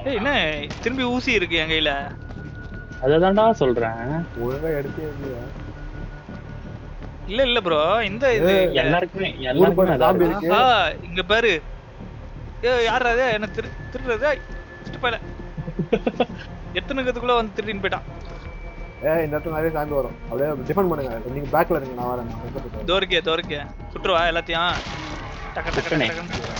ஏய் என்ன திரும்பி ஊசி இருக்கு என் கையில. அததான்டா சொல்றேன். ஒழுங்கா எடுத்தே இல்லையா? இல்ல இல்ல ப்ரோ, இந்த இது எல்லாருக்குமே ஊருக்குள்ள அதான் zombie இருக்கு. இருக்கு. இங்க பாரு. யாரா அது என்ன திருடுறது? திருப்பல எத்தனைக்கிறதுக்குள்ள வந்து திருடின்னு போயிட்டான். இந்த இடத்துல நிறைய சாம்பி வரும். அப்படியே டிஃபெண்ட் பண்ணுங்க. நீங்க பேக்ல இருங்க, நான் வரேன். தோர்க்கே சுற்றுவா எல்லாத்தையும். டக்க டக்க டக்க டக்க.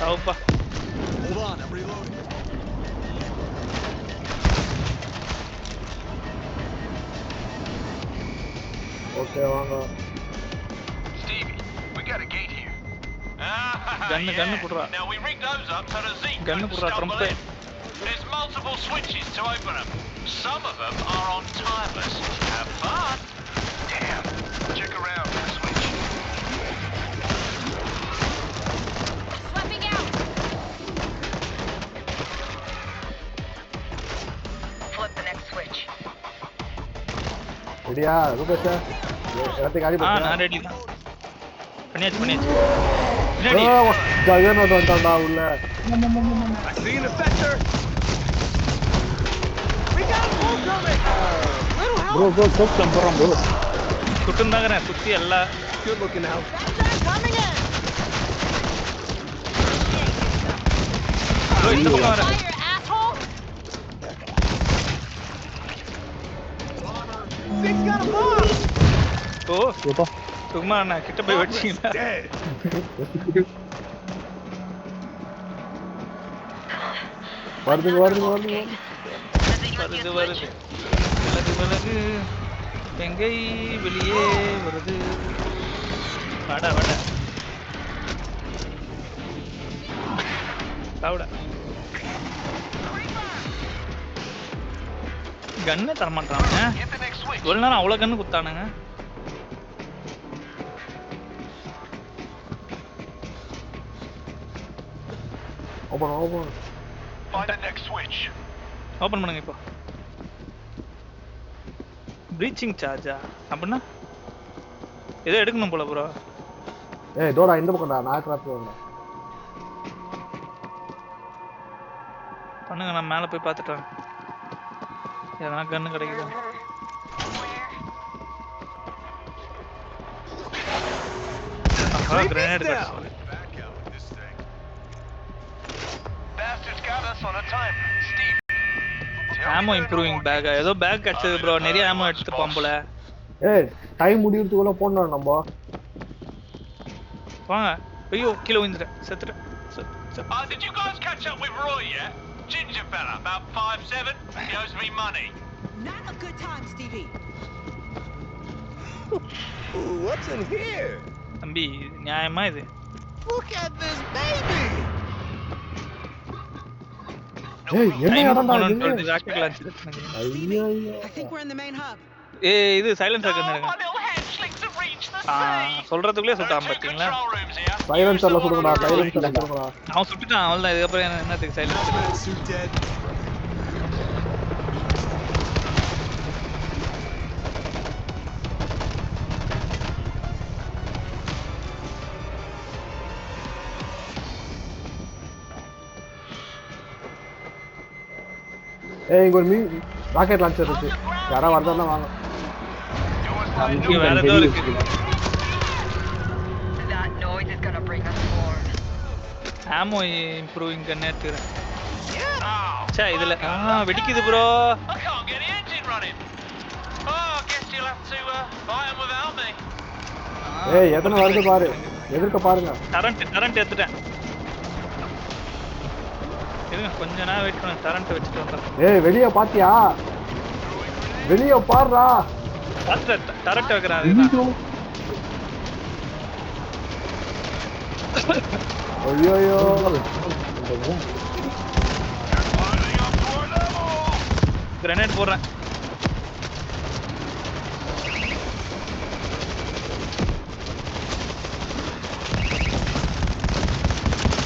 ஆவுப்பா. ஓகே வாங்க. கன்னு புடுறா. கன்னு புடுறா Trump. There's multiple switches to open them. Some of them are on timers. Have fun. Damn. Check around for the switch. Swapping out. Flip the next switch. ரெடியா ரூபேஷ்? எல்லாத்தையும் காலி பண்ணு. நான் ரெடி தான். பண்ணியாச்சு. ஜகன் வந்துட்டான்டா உள்ள. ப்ரோ சோப்லாம் போறோம் ப்ரோ. சுட்டுந்தாங்கறேன் சுத்தி எல்லா Good looking out. இந்த பக்கம் வர. Fire, asshole. Thing's got a bomb. ஓ சும்மா நான் கிட்ட போய் வெடிச்சீங்களா? வருது. விலகு எங்கை வெளியே வருது. வாடா சாவுடா. கண்ணே தரமாட்டானுங்க. ஒரு நேரம் அவ்வளவு கண்ணு குத்தானுங்க. Open. Find the next switch. Open பண்ணுங்க இப்போ. ப்ரீச்சிங் சார்ஜா அப்படின்னா ஏதோ எடுக்கணும் போல ப்ரோ. டோடா இந்த பக்கம்டா. நான் கிராப் வரேன். பண்ணுங்க, நான் மேலே போய் பார்த்துட்டேன். எதனா கண்ணு கிடைக்குதா? கிரேனேட் கிடைச்சு. Bastards got us on a timer. Steve. Ammo improving pack ஏதோ பேக் கிடைச்சது ப்ரோ. நிறைய ஆமோ எடுத்துப்பான் போல. டைம் முடியறதுக்குள்ள போனோம் நம்ம. வாங்க. ஐயோ கீழே விழுந்துட்டேன். செத்துட்டேன். Did you guys catch up with Roy yet? Ginger fella, about 5'7". He owes me money. Not a good time, Stevie. What's in here? தம்பி நியாயமா இது? Look at this baby. என்ன இடம்டா இது? ராக்கெட் லான்ச் எடுத்துங்க. ஐயோ. I think we're in the main hub. இது silencer gun My எடுங்க. little hatchlings have reached the sea. சொல்றதுக்குள்ளே There are சுட்டான் 2 பாத்தீங்களா? control rooms here. சைலன்சர்ல சுடுங்கடா. சைலன்சர்ல. அவன் சுட்டுட்டான். அவ்வளவுதான். இதுக்கப்புறம் என்னத்துக்கு சைலன்சர்? Suit dead. இங்க ஒரு ராக்கெட் லான்ச்சர் இருக்கு. யாரா வரதா வாங்க. இங்க வேற ஏதோ இருக்கு. That noise is gonna bring us more. Ammo improving gun எடுத்துறேன். Oh, சே இதுல வெடிக்குது bro. I can't get the engine running. I guess you'll have to buy them without me. எத்தனை வருது பாரு. எதிர்க்க பாருங்க. கரண்ட் எடுத்துட்டேன். இருங்க கொஞ்ச நேரம் வெயிட் பண்ணுங்க. கரண்ட் வச்சிட்டு வந்துறேன். வெளிய பாத்தியா? வெளிய பாருடா. பாத்து கரண்ட் வைக்கறேன். அதுதான். ஐயோ. கிரனேட் போடுறேன்.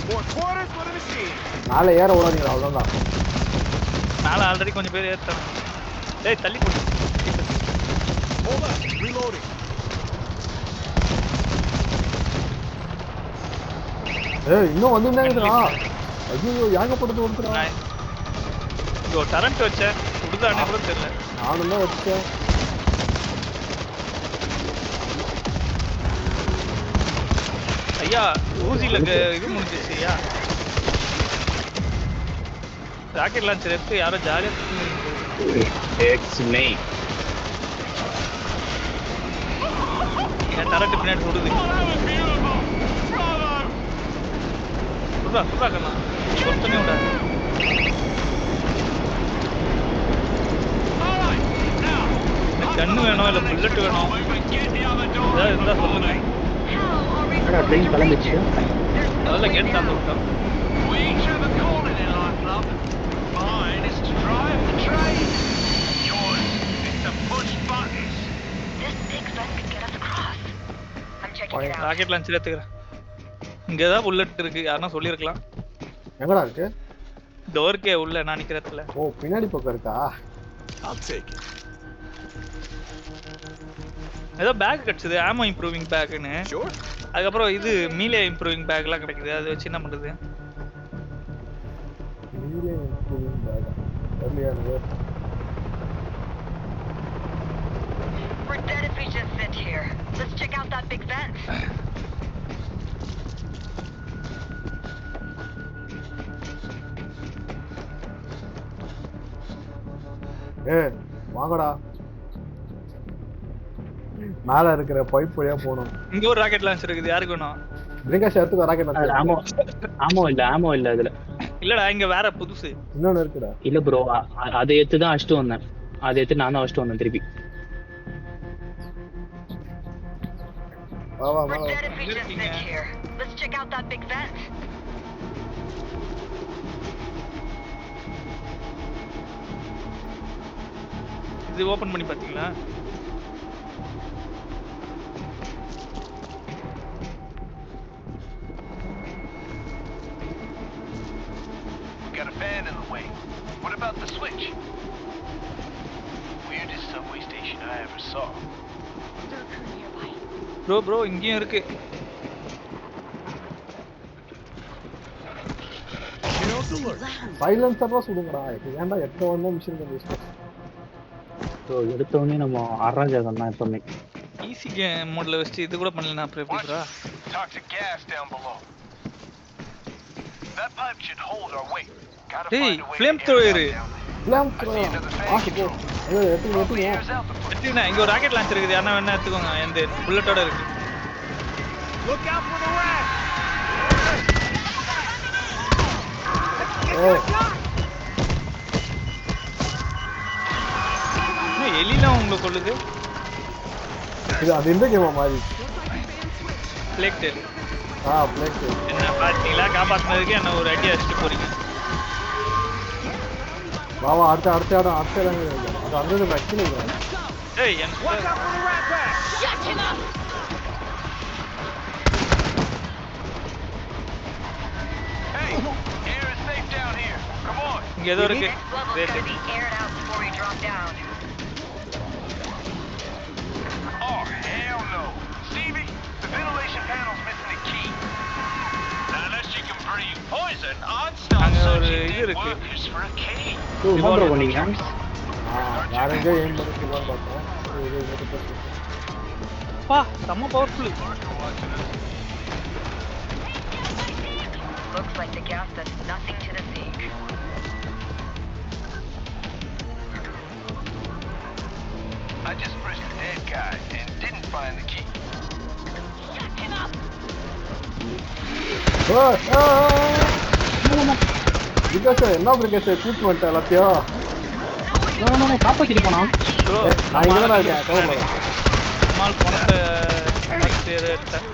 More quarters for the machine. மேல ஏற ஓடாதீங்க அவ்வளவுதான். மேல ஆல்ரெடி கொஞ்சம் பேர் ஏறிட்டாங்க. டேய் தள்ளி போடு. Hold up. Reloading. ஏய் இன்னும் வந்துட்டாங்கடா. ஐயோ ஏகப்பட்டது ஒருத்தரா. நான் இங்க டரண்ட் வச்சேன். உடுதானே கூட தெரியல. நானும் தான் வச்சேன். ஐயா ஊசில இது முடிஞ்சிச்சு ஐயா. ராக்கெட் லான்ச்சர் எடுத்து யாரோ ஜாலியா It's me. என் டரண்ட் பின்னாடி சுடுது. சுடுறா கண்ணா. ஒருத்தனே விடாது. கண்ணு வேணும் இல்ல புல்லட் வேணும். ஏதாவது இருந்தா சொல்லுங்க. ட்ரெயின் கிளம்பிச்சு. அதெல்லாம் கேட்டு தான் விட்டோம். We each have a calling in life, love. Mine is to drive the train. Yours is to push buttons. This big vent could get us across. I'm checking it out. Rocket launcher எடுத்துக்கிறேன். இங்கதான் bullet இருக்கு. யாருன்னா சொல்லியிருக்கலாம். எங்கடா இருக்கு? டோர்க்கே உள்ள நான் நிக்கிறதுல. ஓ பின்னாடி பக்கம் இருக்கா? I'll take it. ஏதோ பேக் கிடைச்சது. ஆமோ இம்ப்ரூவிங் பேக்னு. Sure. அதுக்கப்புறம் இது மீலே இம்ப்ரூவிங் பேக்லாம் கிடைக்குது. அது வச்சு என்ன பண்றது? We're dead if we just sit here. Let's check out that big vent. ஏய் வாங்கடா. மேல இருக்கிற பைப் வழியா போணும். இங்க ஒரு ராக்கெட் லான்ச்சர் இருக்குது. யாருக்கு வேணும்? பிரிங்காஷ் எடுத்து ராக்கெட் லான்ச்சர். ஆமோ இல்ல அதுல. இல்லடா இங்க வேற புதுசு. இன்னொன்னு இருக்குடா. இல்ல ப்ரோ அதை எடுத்து தான் அடிச்சுட்டு வந்தேன். அதை எடுத்து நான் தான் அடிச்சுட்டு வந்தேன் திருப்பி. வா வா வா. We're dead if we just sit here. Let's check out that big vent. இது ஓபன் பண்ணி பாத்தீங்களா? We got a fan in the way. What about the switch? Weirdest subway station I ever saw. Bro இங்கேயும் இருக்கு. சைலன்சரா சுடுங்கடா. ஏன்டா எட்ட வந்தா machine கண்டிஸ்ட். So எடுத்த உடனே நம்ம அராஜகம் தான் எப்பவுமே. ஈஸி கேம் மோட்ல வச்சு இது கூட பண்ணலாம். அப்புறம் எப்படி bro? Toxic gas down below. That pipe should hold our weight. Gotta Hey, find a way flame to thrower. air it out down there. பிளாம் I throw. see another fan ஆக்கு போ. control. ஏய் எட்டு Hopefully எட்டு. airs out the foot. எடுத்துக்கினா இங்க ஒரு rocket launcher இருக்குது. யாரா வேணா எடுத்துக்கோங்க. எந்த புல்லட்டோட இருக்கு. Look out for the rat. ஏய் இன்னும் எலிலாம் உங்களை கொள்ளுது. இது அது இந்த கேமா மாதிரி. Plague tale. பிளேக். என்ன பாத்தீங்களா? காப்பாத்துனதுக்கு என்ன ஒரு அடி அடிச்சுட்டு போறீங்க. வா வா அடுத்த இடம் அது அந்த ஆக்சுவலி ஏய் என்ன Watch out for the rat pack. Hey, air is safe down here. Come on. இங்க ஏதோ இருக்கு. Next level's gonna be aired out before we drop down. Oh, hell no. Stevie, the ventilation panel's missing the key. Now, unless you can breathe poison, I'd start அங்க ஒரு searching இது dead இருக்கு. workers for a key. என்ன bro பண்ணீங்க? வேற எங்கேயோ aim பண்ணி சொல்லுவான்னு பார்த்தேன். பா செம்ம powerful. Looks like the gas does nothing to the sink. I just frisked the dead guy and didn't find the key. Because என்ன பிகாஸ் கூட்டு வந்துட்டேன் எல்லாத்தையும். காப்பாத்திட்டு போனா ப்ரோ நான் இங்கே தான் இருக்கேன். கவலைப்படாத. மால் பணத்தை எடுத்தேன்.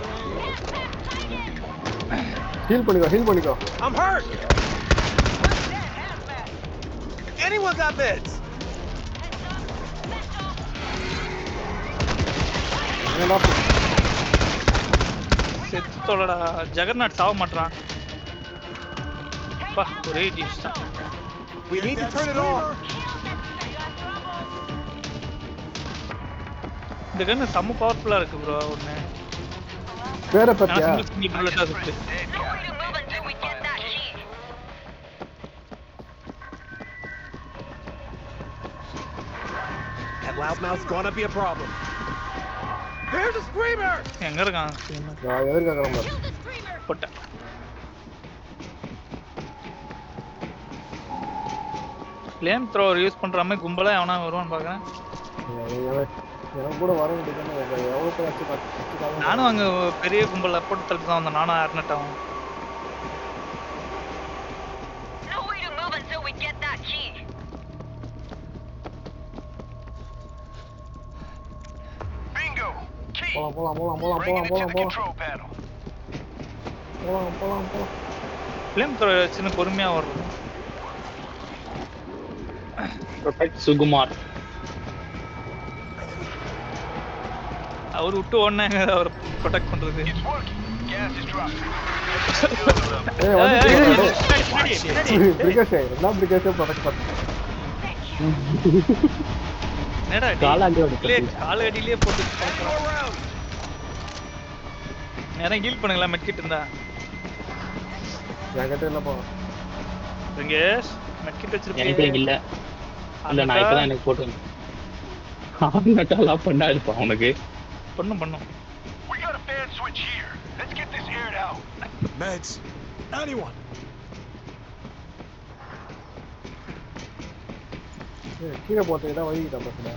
ஹீல் பண்ணிக்கோ. I'm hurt. Anyone got meds? என்னடா செத்து தொலைடா. ஜெகநாத் சாவ மாட்டான். பா ஒரே டிஷ் தான். We need to turn it on. இந்த கன்னு செம்ம பவர்ஃபுல்லா இருக்கு ப்ரோ. ஒண்ணு பேரை நான் பத்தியா? சிங்கிள் புல்லட்டா சுட்டு. Dead guy. Loudmouth's gonna be a problem. There's a screamer! எங்க இருக்கான் நான் எதிர்க்க கிளம்புறேன். Kill the screamer! போட்டேன். ஃப்ளேம் த்ரோவர் யூஸ் பண்ற மாதிரி கும்பலா எவனா வருவான்னு பாக்குறேன். எனக்கு கூட வர வேண்டியதுன்னு எவ்வளோ பேர் வச்சு நானும் அங்க பெரிய கும்பல்ல போட்டு தள்ளிட்டு தான் வந்தேன். நானும் ஆர்னட்டாவும். No way to move until we get that key. Bingo! Key! போலாம் Bringing it to the control panel. போலாம் ஃப்ளேம் த்ரோவர் வச்சுன்னு பொறுமையா வர்றது. ப்ரொடெக்ட் சுகுமார். அவர் விட்டு ஓடுனாங்க அவர் ப்ரொடெக்ட் பண்றது. It's working. Gas is dropping. பிரிகேஷன் எல்லாம் பிரிகேஷன் ப்ரொடெக்ட் பண்ணுறேன். என்னடா கால் அடியிலேயே போட்டு நேரம் ஹீல் பண்ணுங்களா மெட்கிட் இருந்தா. என்கிட்ட இல்லப்பா. ரிங்கேஷ் மெட்கிட் எனக்கு வச்சிருக்கீங்க இல்ல. இல்ல நான் இப்பதான் எனக்கு போட்டு ஆர்னட்டாலாம் பண்ணாதுப்பா உனக்கு. பண்ணும். We got a fan switch here. Let's get this aired out. Meds. Anyone? கீழே போட்டீங்கன்னா வழிகிட்ட பசங்க.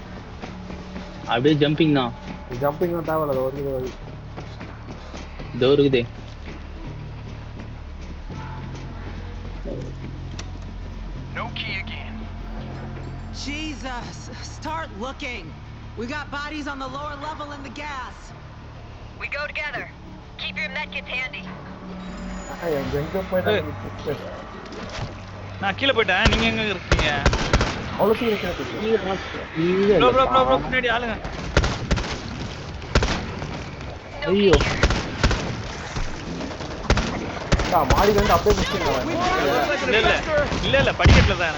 அப்படியே ஜம்பிங் தான். ஜம்பிங் தான் தேவையில்ல, வருது வழி. இதோ இருக்குதே. No key again. Jesus, start looking. We got bodies on the lower level in the gas. We go together. Keep your medkits handy. எங்க போயிட்டு நான் கீழே போயிட்டேன். நீங்க எங்க இருக்கீங்க? அவ்வளோ சீக்கிரம் ப்ரோ பின்னாடி ஆளுங்க. No ஐயோ. key here. மாடி வந்து அப்படியே பிடிச்சிருக்காங்க. இல்ல படிக்கட்டுல தான்.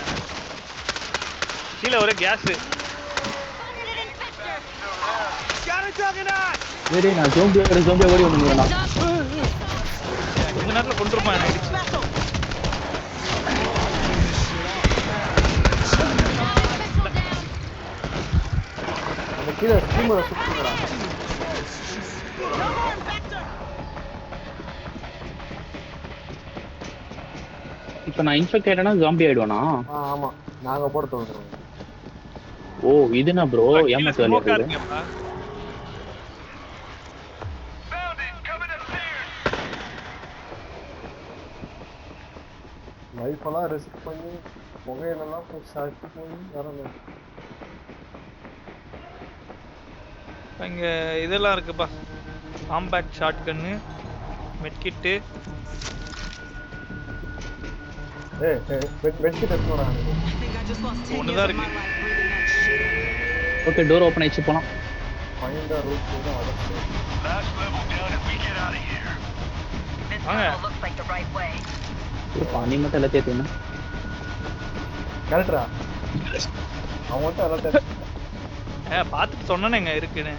கீழே ஒரே கேஸ். Got a juggernaut! சரி நான் ஜோம்பியா ஓடி வந்துடுறேன். இந்த நேரத்துல கொண்டுருப்பான் எனக்கு. அந்த கீழே ஸ்கீமரை சுற்றுங்களா. இப்போ நான் இன்ஃபெக்ட் ஆயிட்டேனா ஜாம்பி ஆயிடுவானா? ஆமா நாங்க போட தோணுறோம். ஓ இதுனா ப்ரோ ஏமாத்து வேலையா இருக்குது. Found it. Coming upstairs. Life எல்லாம் ரிஸ்க் பண்ணி புகையிலெல்லாம் போய் சாப்பிட்டு போய் வரணும். இங்க இதெல்லாம் இருக்குப்பா. Compact shotgun, medkit. வெட்கி தட்டுறா. I think I just lost 10 ஒன்னு years தான் of my இருக்கு. life breathing that shit. Okay door open ஆயிச்சு போலாம். ஃபைண்ட் ரூட் கூட அடச்சு. Last level down and we get out of here. This Okay. tunnel looks like the right way. பானி மட்டும் எல்லாத்தையும் ஏத்துனா. கரெக்டா? அவன் மட்டும் எல்லாத்தையும் பார்த்துட்டு சொன்னேனே எங்க இருக்குன்னு.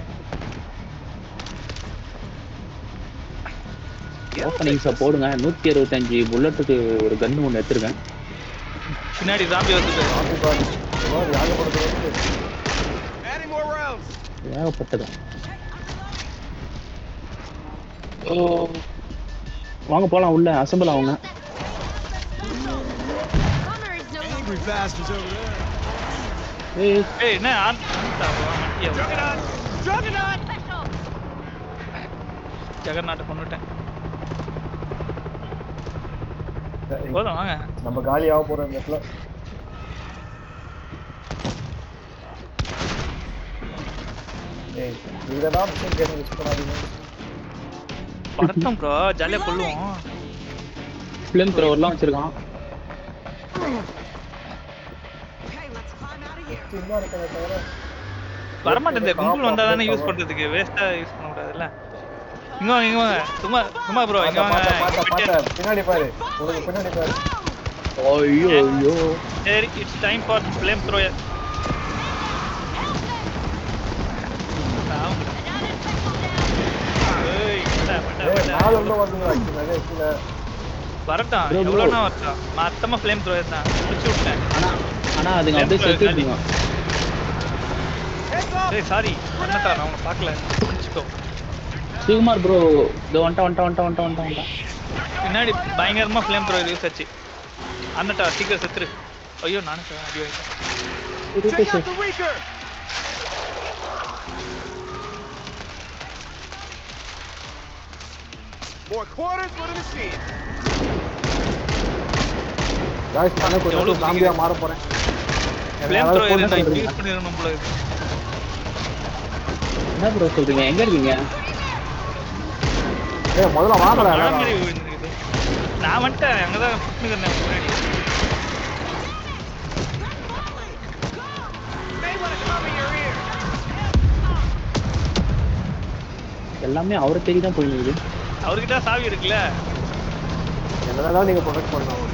ஓப்பனிங்ஸை போடுங்க. 165 புல்லட்டுக்கு ஒரு கன்னு ஒன்று எடுத்துருக்கேன். பின்னாடி ஜாம்பி வந்துட்டு. Adding more rounds. ஏகப்பட்டது. ஓ வாங்க போலாம் உள்ள அசம்பிள் ஆகுங்க. Connor is no longer Angry bastards over there. ஏய் என்ன Juggernaut! special. ஜெகநாட்டை கொண்டுட்டேன். போதும் வாங்க. நம்ம காலி ஆக போற இந்த இடத்துல. ஏய் இதெல்லாம் மிஷன் கேம் யூஸ் பண்ணாதீங்க. படத்தம் ப்ரோ ஜாலியா கொள்ளுவோம். ஃப்ளேம் த்ரோவர்லாம் வச்சிருக்கான். Okay, let's climb out of here. சின்ன இருக்கறத தவிர வரமாட்டேன். இந்த கும்பல் வந்தா தானே யூஸ் பண்றதுக்கு. வேஸ்டா யூஸ் பண்ண கூடாதுல்ல. இங்க வாங்க. சும்மா ப்ரோ இங்க வாங்க. பின்னாடி பாரு. உங்களுக்கு பின்னாடி பாரு. ஐயோ சரி it's time for flame thrower. நாலு உள்ள வந்துங்களா நிறைய கீழே. வரட்டும் Bro, bro. எவ்வளோனா வரட்டும். மொத்தமா ஃப்ளேம் த்ரோயர் தான் முடிச்சு விட்டேன். ஆனா அதுங்க அப்படியே செத்துடுங்க. டேய் சாரி அண்ணா நான் உன்னை பார்க்கல மன்னிச்சுக்கோ. சிவகுமார் ப்ரோ இதோ வந்துட்டான். பின்னாடி பயங்கரமா ஃப்ளேம் த்ரோவர் யூஸ் ஆச்சு. அண்ணட்டா சீக்கிரம் செத்துரு. ஐயோ நானே அடி வாங்கிட்டேன். Take out the Reeker! More quarters for the machine. Guys நானே கொஞ்சம் ஜாம்பியா மாற போறேன். ஃப்ளேம் த்ரோவர் நான் இப்ப யூஸ் பண்ணிரணும் போல இருக்கு. என்ன ப்ரோ சொல்றீங்க? எங்க இருக்கீங்க? ஏய் முதல்ல வாங்கடா. மழை விழுந்துருக்குது. நான் வந்துட்டேன் அங்கதான் குத்துக்கிறேன் முன்னாடி. They want to cover your ear. எல்லாமே அவரை தேடி தான் போயிடுது. அவர்கிட்ட சாவி இருக்குல்ல. என்னதான் நீங்க ப்ரொடெக்ட் பண்ணணும்.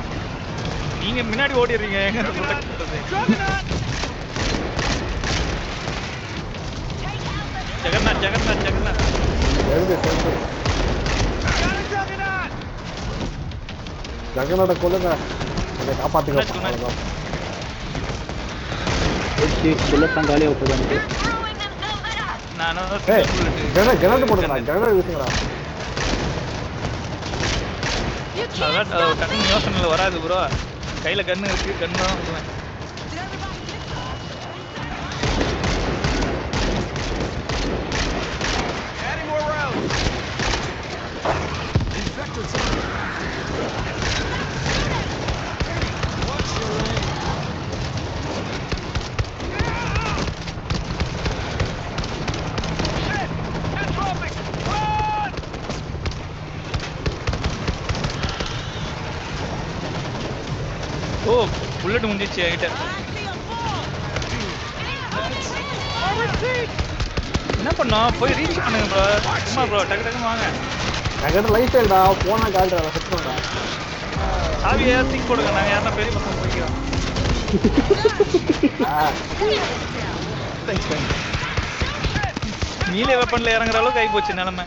நீங்க முன்னாடி ஓடிடுறீங்க எங்க ப்ரொடெக்ட் பண்றது? ஜெகநாத் எழுது செல்ஃபி. ஜகனோட கொல்லுங்க. என்னை காப்பாத்துங்க. அவ்வளவுதான். புல்லட் தான் காலியாக விட்டுருக்காங்க. நானும் ஏய் கிரனேட் போடுங்கடா. கிரனேட் வீசுங்கடா. அதான் டக்குனு யோசனையில் வராது ப்ரோ. கையில் கன்று இருக்கு, கன்று தான் விடுவேன். Adding more rounds. Infectors. Watch your aim. Shit! They're dropping! Run! O bullet முடிஞ்சிச்சு என்கிட்ட. என்ன பண்ணோம்? போய் ரீச் பண்ணுங்க ப்ரோ. சும்மா ப்ரோ டக்கு வாங்க. என்கிட்ட லைஃப் இல்லடா. போனா கால்டா செட் பண்ணடா. சாவியை தூக்கி போடுங்க. நாங்கள் யாருன்னா பெரிய பசங்க போய்க்கிறோம். மீலே வெப்பன்ல இறங்குற அளவுக்கு ஆகி போச்சு நிலைமை.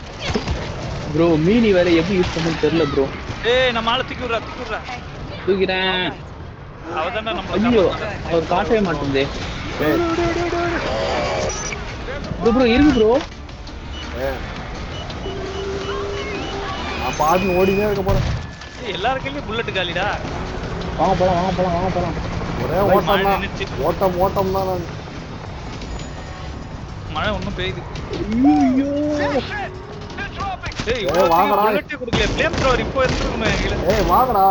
ப்ரோ மீனி வேற எப்படி யூஸ் பண்ணணும்னு தெரியல ப்ரோ. ஏய் நம்ம ஆளை தூக்கி விட்றா. தூக்கிறேன். அவதான்டா நம்ம ஐயோ அவர் காட்டவே மாட்டேங்குதே. ஏய் ப்ரோ இருக்கு ப்ரோ. நான் பாட்டு ஓடினே இருக்க போறேன். எல்லார் கையிலயும் புல்லட் காலிடா. வாங்க போலாம். ஒரே ஓட்டம் தான். ஓட்டம் தான் நான். மழை ஒன்றும் பெய்யுது. ஐயோ ஏய் ஏய், வாங்கடா. புல்லட் கொடுக்கல. ஃப்ளேம் த்ரோவர் இப்போ எடுத்துக்கணும் எங்கல. ஏய் வாங்கடா.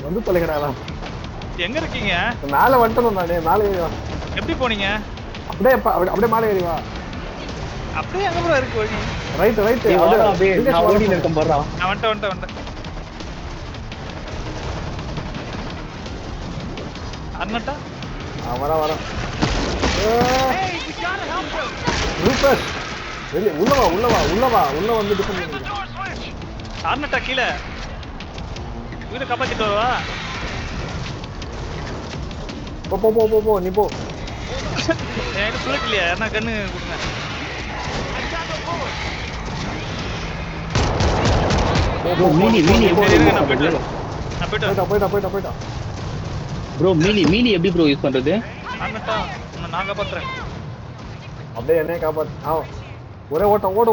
வந்து தொலைங்கடா. எங்க இருக்கீங்க? மேல வந்துட்டேன் நானே. மேல ஏறி வா. எப்படி போனீங்க? அப்படியே மேல ஏறி வா. அப்படியே எங்க ப்ரோ இருக்கு வழி? ரைட் அப்படியே நான் ஓடிட்டு இருக்கேன் பாருடா. நான் வந்துட்டேன். அண்ணட்டா வரேன். ரூபஸ் வெளிய உள்ள வா. உள்ள வந்து டிஃபன் பண்ணுங்க. அண்ணட்டா கீழே வீடு காப்பாத்திட்டு வரவா? போ நீ போ. என்கிட்ட புல்லட் இல்லையா? யாருன்னா கண்ணு கொடுங்க. மீனி சரி, இருங்க, நான் போயிட்டு போயிட்டா. ப்ரோ மீனி எப்படி ப்ரோ யூஸ் பண்றது? அண்ணட்டா நான் காப்பாத்துறேன். அப்படியே என்னைய காப்பாத்து. ஒரே ஓட்டம். ஓடு.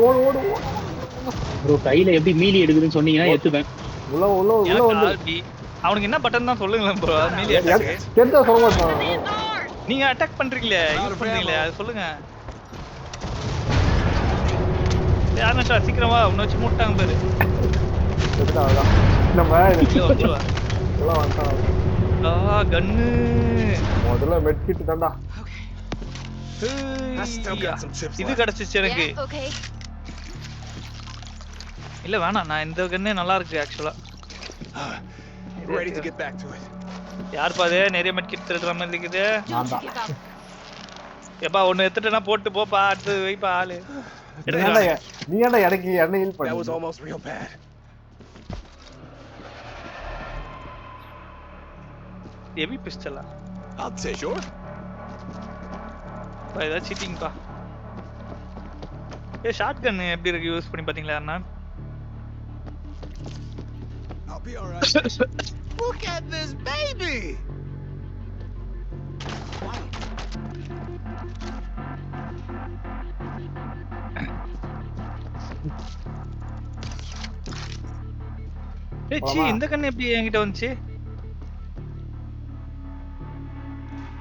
ப்ரோ கையில எப்படி மீனி எடுக்குதுன்னு சொன்னீங்கன்னா எடுத்துப்பேன். உள்ள வந்து அவனுக்கு என்ன பட்டன் தான் சொல்லுங்களேன் ப்ரோ. மீலி அட்டாக் தெரிஞ்சா சொல்ல மாட்டான். நீங்க அட்டாக் பண்றீங்களே, யூஸ் பண்றீங்களே, அது சொல்லுங்க. யாருன்னா சீக்கிரம் வா. உன்னை வச்சு மூட்டாங்க பாரு. நம்ம வந்துருவா. உள்ள வந்துட்டான். கன்னு முதல்ல மெட்கிட் தான்டா. இது கிடைச்சிச்சு எனக்கு. Okay. இல்ல வேணாம். நான் இந்த கன்னே நல்லா இருக்கு ஆக்சுவலா. Ready to get back to it. யார் பாது நிறைய மெட்கிட் திருடுற மாதிரி இருக்குது. நான் தான். எப்பா ஒன்னு எடுத்துட்டேன்னா போட்டு போப்பா. அடுத்து வைப்பா ஆளு. நீ ஏன்டா எனக்கு என்ன ஹீல் பண்ணி? That was almost real bad. Heavy பிஸ்டலா? I'll say sure. பா இதா சீட்டிங் பா. ஷாட் கன் எப்படி இருக்கு யூஸ் பண்ணி பாத்தீங்களா அண்ணா? I'll be all right. Look at this baby. ஏய் சீ போலாமா? இந்த கண்ணு எப்படி என்கிட்ட வந்துச்சு?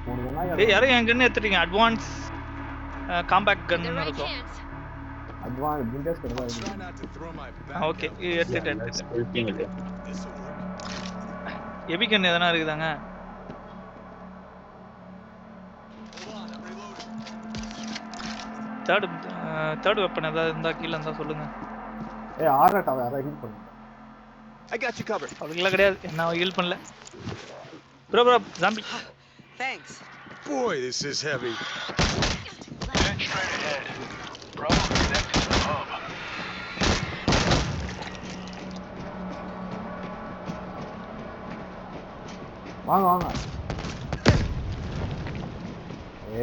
மூணு கண்ணா ஏய் யாரும் என் கண்ணு எடுத்துட்டீங்க. Advance compact The gun right இருக்கும். chance. அட்வான்ஸ் விண்டோஸ் கண்ணா Try இருக்கு. not to throw my back. Okay out. எடுத்துட்டேன். சொல்லிட்டீங்க. This'll work. எபி கன் எதனா இருக்குதாங்க? Hold on, I'm reloading. Third weapon ஏதாவது இருந்தா கீழ இருந்தா சொல்லுங்க. ஏய் ஆர்னட் அவ யாரா ஹீல் பண்ணு. I got you covered. அதுக்குலாம் கிடையாது. நான் ஹீல் பண்ணல. Bro zombie. Thanks. Boy, this is heavy. Head straight ahead. Bravo connected to the hub. வாங்க வாங்க.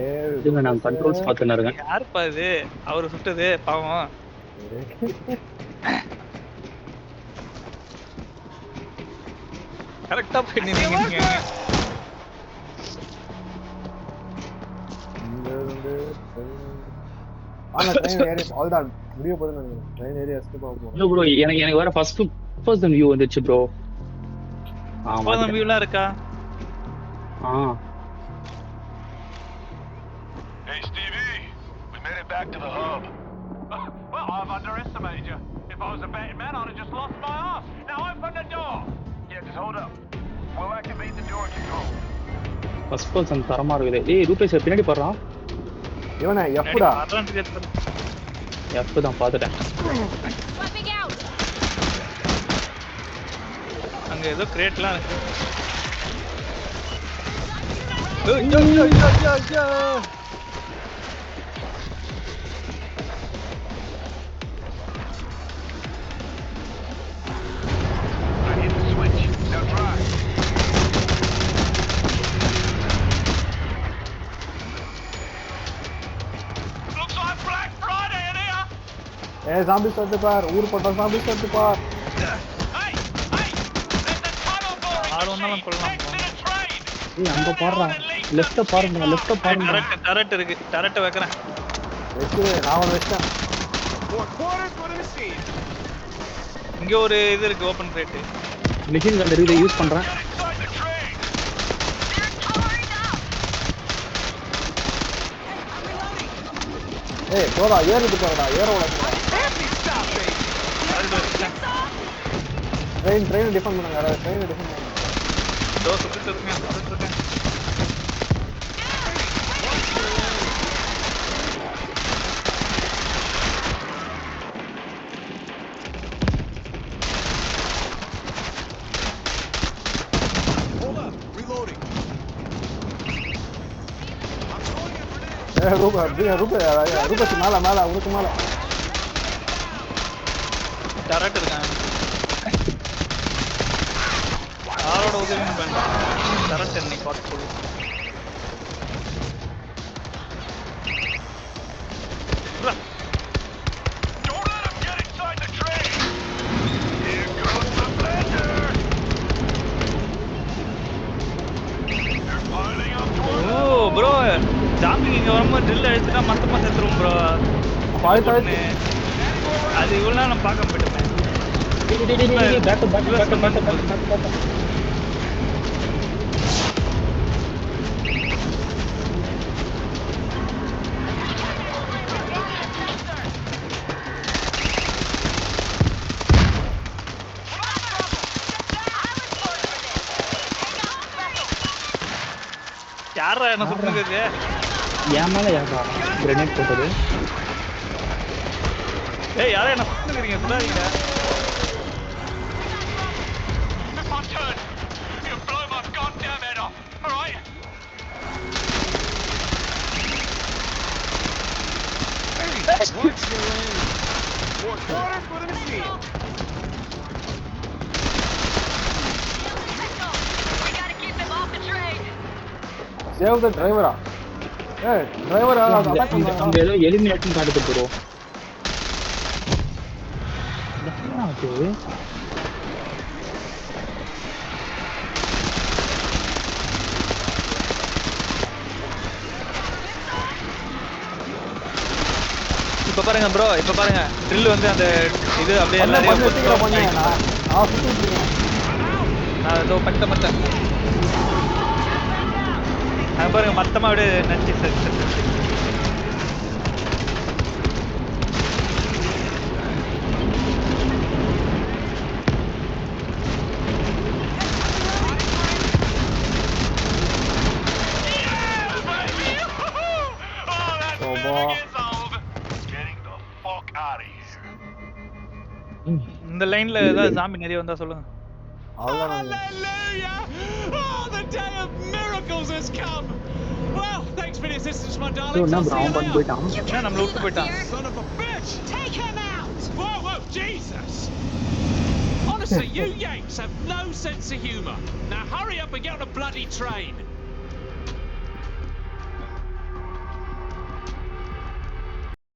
ஏய் இதுங்க நான் கண்ட்ரோல்ஸ் பார்த்துன்னு இருக்கேன். யாருப்பா இது? அவரு சுட்டது பாவம். கரெக்டா போய் நின்னீங்க. இங்க இருந்து ஆனா ட்ரெயின் ஏரியா ஆல்தான் முடிய போகுதுன்னு நினைக்கிறேன். ட்ரெயின் ஏரியா எஸ்கேப் ஆக போறோம். இல்ல ப்ரோ எனக்கு வேற ஃபர்ஸ்ட் பர்சன் வியூ வந்துச்சு ப்ரோ. போதும் வியூலாம் இருக்கா? ஆ Hey Stevie, we made it back to the hub. Well, I've underestimated you. If I was a betting man, I'd have just lost my ass. Now open the door. Yeah, just hold up. We'll activate the door control. First person தரமா இருக்குது. ஏய் ரூபேஷ் பின்னாடி போறான். இவனே எஃப்டா F தான் பார்த்துட்டேன். Swapping out. அங்க ஏதோ கிரேட்லாம் இருக்கு. I hit the switch. Now try. Looks like Black Friday in here. ஏய் ஜாம்பிஸ் வந்து பார். ஊர் பட்ட ஜாம்பிஸ் வந்து பார். Hey, hey, there's a tunnel boring ஆறு ஒன்னாலும் machine கொள்ளலாம் next to the train. ஏய் அங்க பாருடா. லெஃப்ட் பாருங்க. டரட் இருக்கு. டரட் வைக்கிறேன். வெச்சு நான் வந்து வெச்சேன். 4 quarters for the machine. இங்க ஒரு இது இருக்கு ஓபன் கிரேட். மிஷின் கன் இருக்குது யூஸ் பண்றேன். Get inside the train. They're powering up. ஏய் போடா ஏறிட்டு போறடா. ஏற விடாதடா. ட்ரெயின் டிஃபெண்ட் பண்ணுங்க. ட்ரெயின் டிஃபெண்ட் பண்ணுங்க. தோ சுத்திட்டு இருக்கேன். Hold up, reloading. I'm throwing a grenade. ஏய் ரூபேஷ் மேல உனக்கு மேல. டரட் இருக்கான். யாரோட உதவியும் வேண்டாம். டரட் என்னை பார்த்துக்கொள்ளும். Don't let him get inside the train. Here goes the blender. They're piling up toward O bro zombie இங்க வரும்போது ட்ரில் அடிச்சுட்டா மொத்தமா செத்துரும் ப்ரோ. பாய்த்தாய். அது இவ்வளவு நேரம் நான் பார்க்க போயிட்டேன். பேக். யாரா என்ன சுட்டுருக்கு? என் மேல யாரா கிரனேட் போட்டது? ஏய் யாரா என்ன சுட்டுக்கிறீங்க? சுடாதீங்க. It's my turn. You blow my goddamn head off. All right. Watch your aim. 4 quarters for the machine. We gotta keep them off the train. Save தி டிரைவரா. ஏய் டிரைவர் அட்டாக் அங்க பண்ணாங்க. ஏதோ எலிமினேஷன் காட்டுது ப்ரோ. என்னது? இப்ப பாருங்க ப்ரோ, இப்ப பாருங்க ட்ரில் வந்து அந்த இது அப்படியே பண்ண எல்லாரையும் சீக்கிரம் பண்ணேன் நான் சுத்திட்டு இருக்கேன். நான் ஏதோ பண்ணிட்டேன். அங்க பாருங்க மொத்தமா அப்படியே நச்சு செத்து. Getting the fuck out of here. இந்த லைன்ல ஏதாவது ஜாம்பி நிறைய வந்தா சொல்லுங்க. அவ்வளவுதான் நினைக்கிறேன். Hallelujah! Oh, the day of miracles has come. Well, thanks for the assistance, my darling. என்ன I'll ப்ரோ see you அவன் பண்ணி later. போயிட்டான். என்ன நம்மள விட்டு போயிட்டான். Son of a bitch! Take him out! Whoa, whoa, Jesus! Honestly, you Yanks have no sense of humour. Now hurry up and get on a bloody train.